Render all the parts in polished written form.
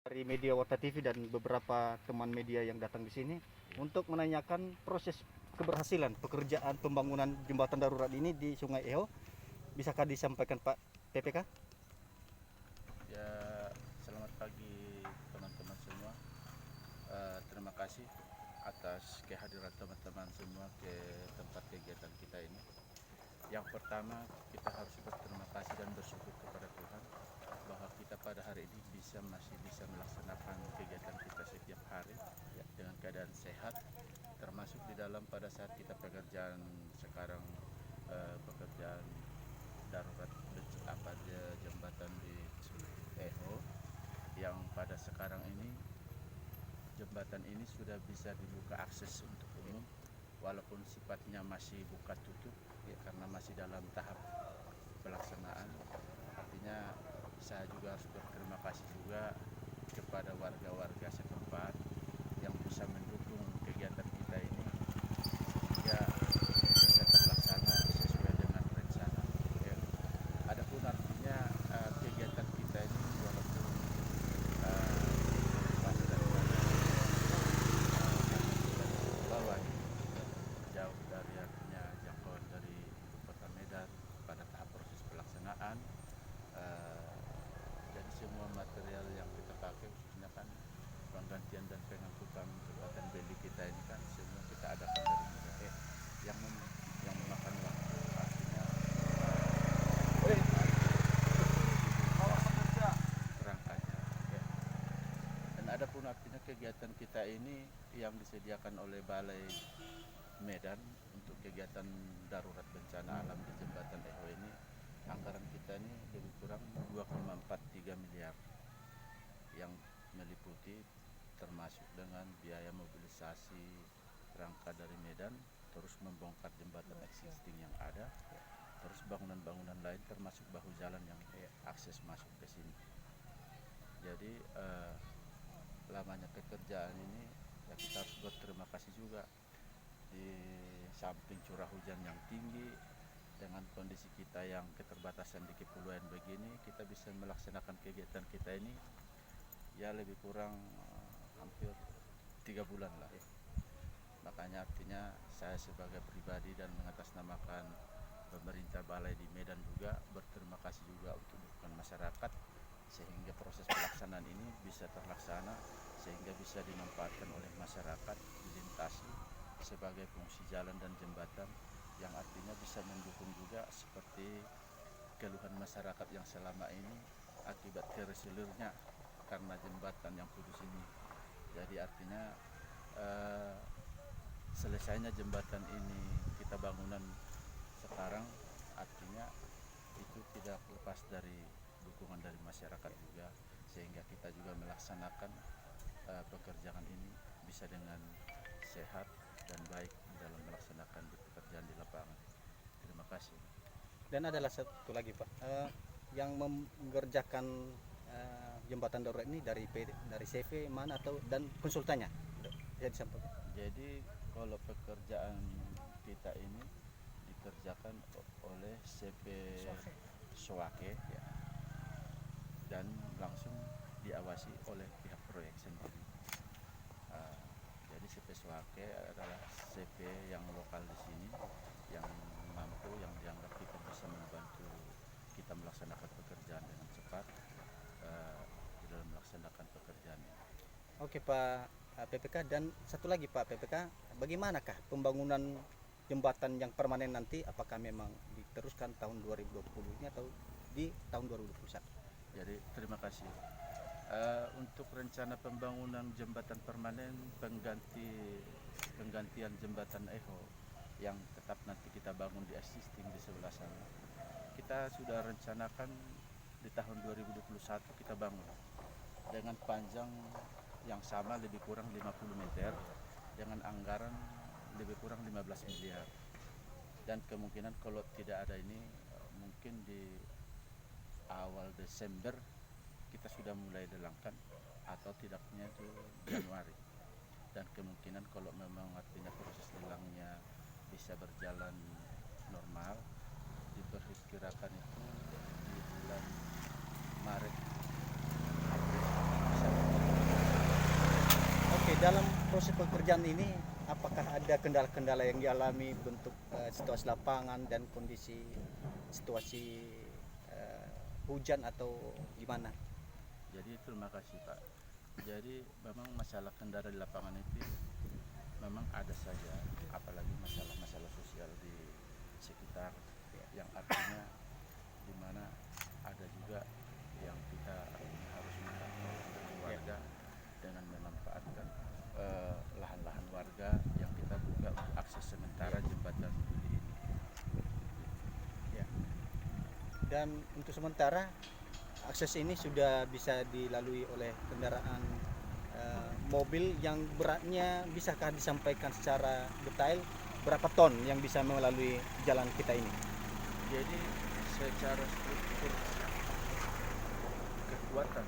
dari media Warta TV dan beberapa teman media yang datang di sini untuk menanyakan proses keberhasilan pekerjaan pembangunan jembatan darurat ini di Sungai Eho. Bisakah disampaikan Pak PPK? Ya, selamat pagi teman-teman semua. Terima kasih atas kehadiran teman-teman semua ke tempat kegiatan kita ini. Yang pertama, kita harus berterima kasih dan bersyukur kepada Tuhan bahwa kita pada hari ini masih bisa melaksanakan kegiatan kita setiap hari dengan keadaan sehat, termasuk di dalam pada saat kita pekerjaan sekarang, pekerjaan darurat jembatan di Eho, yang pada sekarang ini jembatan ini sudah bisa dibuka akses untuk umum, walaupun sifatnya masih buka tutup karena masih dalam tahap pelaksanaan. Artinya saya juga harus berterima kasih juga kepada warga-warga setempat yang bisa mendukung kegiatan kita ini sehingga bisa terlaksana sesuai dengan rencana. Adapun artinya kegiatan kita ini walaupun lepas daripada bawah jauh dari artinya jangkauan dari ibu kota Medan pada tahap proses pelaksanaan, jadi semua material yang kita pakai khususnya kan penggantian dan pengangkutan jembatan beli kita ini kan semua kita adakan dari Medan yang memakan waktu, artinya kerangkanya. Dan adapun artinya kegiatan kita ini yang disediakan oleh Balai Medan untuk kegiatan darurat bencana alam di jembatan Eho ini, anggaran kita ini lebih kurang 2,43 miliar yang meliputi termasuk dengan biaya mobilisasi rangka dari Medan, terus membongkar jembatan existing yang ada, terus bangunan-bangunan lain termasuk bahu jalan yang akses masuk ke sini. Jadi lamanya pekerjaan ini ya kita harus berterima kasih juga. Di samping curah hujan yang tinggi, dengan kondisi kita yang keterbatasan di kepulauan begini, kita bisa melaksanakan kegiatan kita ini ya lebih kurang hampir 3 bulan lah. Makanya artinya saya sebagai pribadi dan mengatasnamakan pemerintah Balai di Medan juga berterima kasih juga untuk dukungan masyarakat sehingga proses pelaksanaan ini bisa terlaksana, sehingga bisa dimanfaatkan oleh masyarakat, dilintasi sebagai fungsi jalan dan jembatan, yang artinya bisa mendukung juga seperti keluhan masyarakat yang selama ini akibat terselirnya karena jembatan yang putus ini. Jadi artinya selesainya jembatan ini kita bangunan sekarang, artinya itu tidak lepas dari dukungan dari masyarakat juga, sehingga kita juga melaksanakan pekerjaan ini bisa dengan sehat dan baik dalam melaksanakan pekerjaan di lapangan. Terima kasih. Dan adalah satu lagi Pak, yang mengerjakan jembatan darurat ini dari CV mana atau dan konsultannya ya disampaikan. Jadi kalau pekerjaan kita ini dikerjakan oleh CP Soake ya, dan langsung diawasi oleh pihak proyek sendiri. Jadi CP Soake adalah CP yang lokal di sini, yang mampu, yang dianggap kita bisa membantu kita melaksanakan pekerjaan dengan cepat di dalam melaksanakan pekerjaan ini. Oke Pak PPK, dan satu lagi Pak PPK, bagaimanakah pembangunan jembatan yang permanen nanti? Apakah memang diteruskan tahun 2020 ini atau di tahun 2021? Jadi terima kasih. Untuk rencana pembangunan jembatan permanen penggantian jembatan Eho yang tetap nanti kita bangun di existing di sebelah sana, kita sudah rencanakan di tahun 2021 kita bangun dengan panjang yang sama lebih kurang 50 meter dengan anggaran lebih kurang 15 miliar, dan kemungkinan kalau tidak ada ini mungkin di awal Desember kita sudah mulai lelangkan, atau tidaknya itu Januari. Dan kemungkinan kalau memang artinya proses lelangnya bisa berjalan normal, diperkirakan itu di bulan Maret April bisa dalam proses pekerjaan ini apakah ada kendala-kendala yang dialami bentuk situasi lapangan dan kondisi situasi hujan atau gimana? Jadi terima kasih Pak. Jadi memang masalah kendala di lapangan itu memang ada saja, apalagi masalah-masalah sosial di sekitar, yang artinya di mana ada juga yang kita harus membantu warga dengan memanfaatkan lahan-lahan warga yang kita buka untuk akses sementara jembatan Beli ini. Ya. Dan untuk sementara akses ini sudah bisa dilalui oleh kendaraan mobil yang beratnya, bisakah disampaikan secara detail berapa ton yang bisa melalui jalan kita ini? Jadi secara struktur kekuatan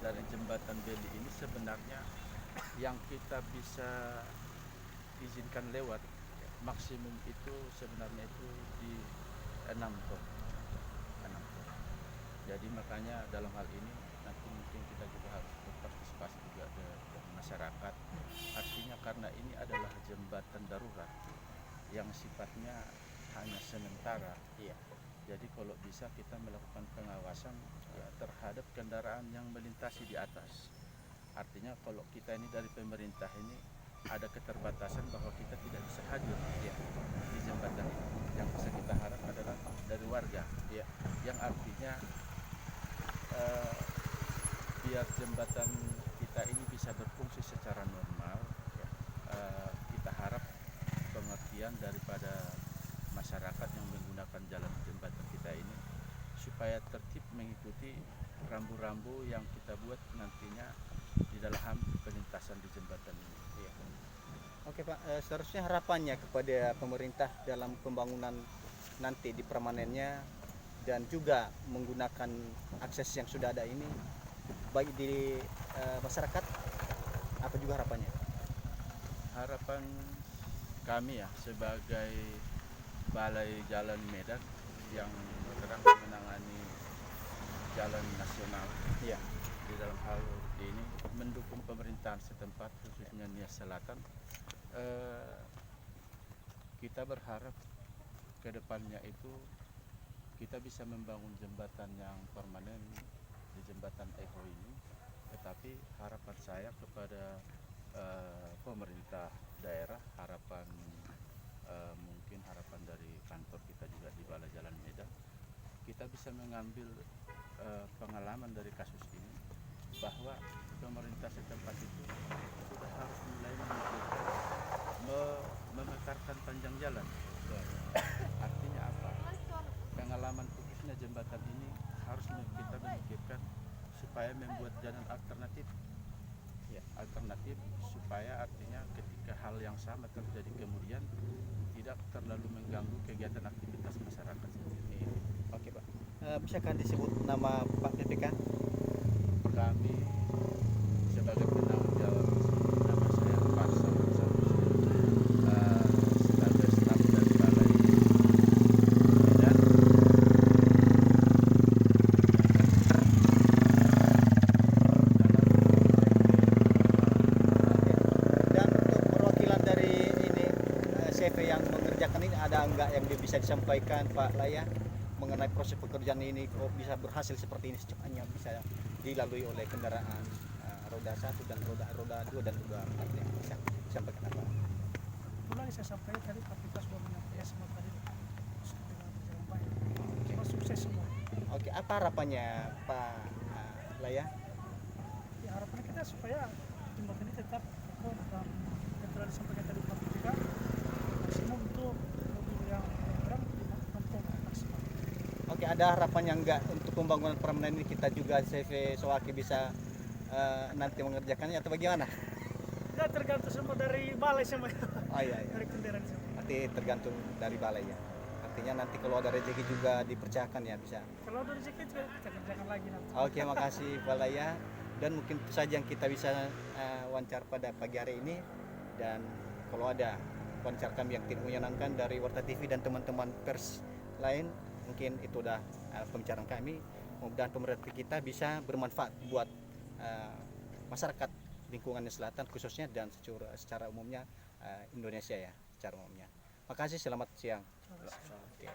dari jembatan Beli ini sebenarnya yang kita bisa izinkan lewat maksimum itu sebenarnya itu di 6 ton. 6 ton. Jadi makanya dalam hal ini nanti mungkin kita juga harus berpartisipasi juga dengan masyarakat. Artinya karena ini adalah jembatan darurat yang sifatnya hanya sementara. Iya. Jadi kalau bisa kita melakukan pengawasan terhadap kendaraan yang melintasi di atas. Artinya kalau kita ini dari pemerintah ini ada keterbatasan bahwa kita tidak bisa hadir di jembatan ini. Yang bisa kita harap adalah dari warga, yang artinya biar jembatan kita ini bisa berfungsi secara normal. Kita harap pengertian daripada masyarakat yang menggunakan jalan jembatan kita ini supaya tertib mengikuti rambu-rambu yang kita buat nantinya di dalam pelintasan di jembatan ini. Oke Pak, seharusnya harapannya kepada pemerintah dalam pembangunan nanti di permanennya dan juga menggunakan akses yang sudah ada ini baik di masyarakat, apa juga harapannya? Harapan kami ya sebagai Balai Jalan Medan yang bergerak menangani jalan nasional di dalam hal ini mendukung pemerintahan setempat khususnya Nias Selatan. Kita berharap ke depannya itu kita bisa membangun jembatan yang permanen di jembatan Eho ini, tetapi harapan saya kepada pemerintah daerah, harapan mungkin harapan dari kantor kita juga di Balai Jalan Medan, kita bisa mengambil pengalaman dari kasus ini bahwa pemerintah setempat itu sudah harus mulai memikirkan memekarkan panjang jalan. Artinya apa? Pengalaman khususnya jembatan ini harus kita memikirkan supaya membuat jalan alternatif. Alternatif supaya artinya ketika hal yang sama terjadi kemudian tidak terlalu mengganggu kegiatan aktivitas masyarakat sendiri. Oke Pak, bisakah disebut nama Pak PPK? Kami sebagai penanggung jawab nama saya Pak Samuel sebagai staf dari Balai Medan. Dan untuk perwakilan dari ini CV yang mengerjakan ini ada enggak yang bisa disampaikan Pak Laya mengenai proses pekerjaan ini kok bisa berhasil seperti ini secepatnya bisa dilalui oleh kendaraan roda 1 dan roda 2 dan roda 4 yang bisa disampaikan apa? Ulangi saya sampaikan tadi kapasitas sudah menyampaikan semua tadi dengan berjalan baik. Semua sukses semua. Oke, apa harapannya Pak Laya? Ya harapan kita supaya jembatan ini tetap kokoh dan yang telah disampaikan tadi Pak Ketika maksimum untuk mobil yang berat 6 ton maksimal. Oke, ada harapannya enggak untuk pembangunan permanen ini kita juga CV Sowaki bisa nanti mengerjakannya atau bagaimana? Ya tergantung semua dari balai sama Oh iya, dari kendaraan semua. nanti tergantung dari balai ya. Artinya nanti kalau ada rezeki juga dipercayakan ya bisa. Kalau ada rezeki itu kita kerjakan lagi nanti. Oke, makasih Pak Laya. Dan mungkin itu saja yang kita bisa wawancara pada pagi hari ini. Dan kalau ada wawancara kami yang tidak menyenangkan dari Warta TV dan teman-teman pers lain, mungkin itu udah pembicaraan kami. Mudah-mudahan pemerintah kita bisa bermanfaat buat masyarakat lingkungan selatan khususnya dan secara umumnya Indonesia ya secara umumnya. Makasih, selamat siang. Terima kasih. Oke.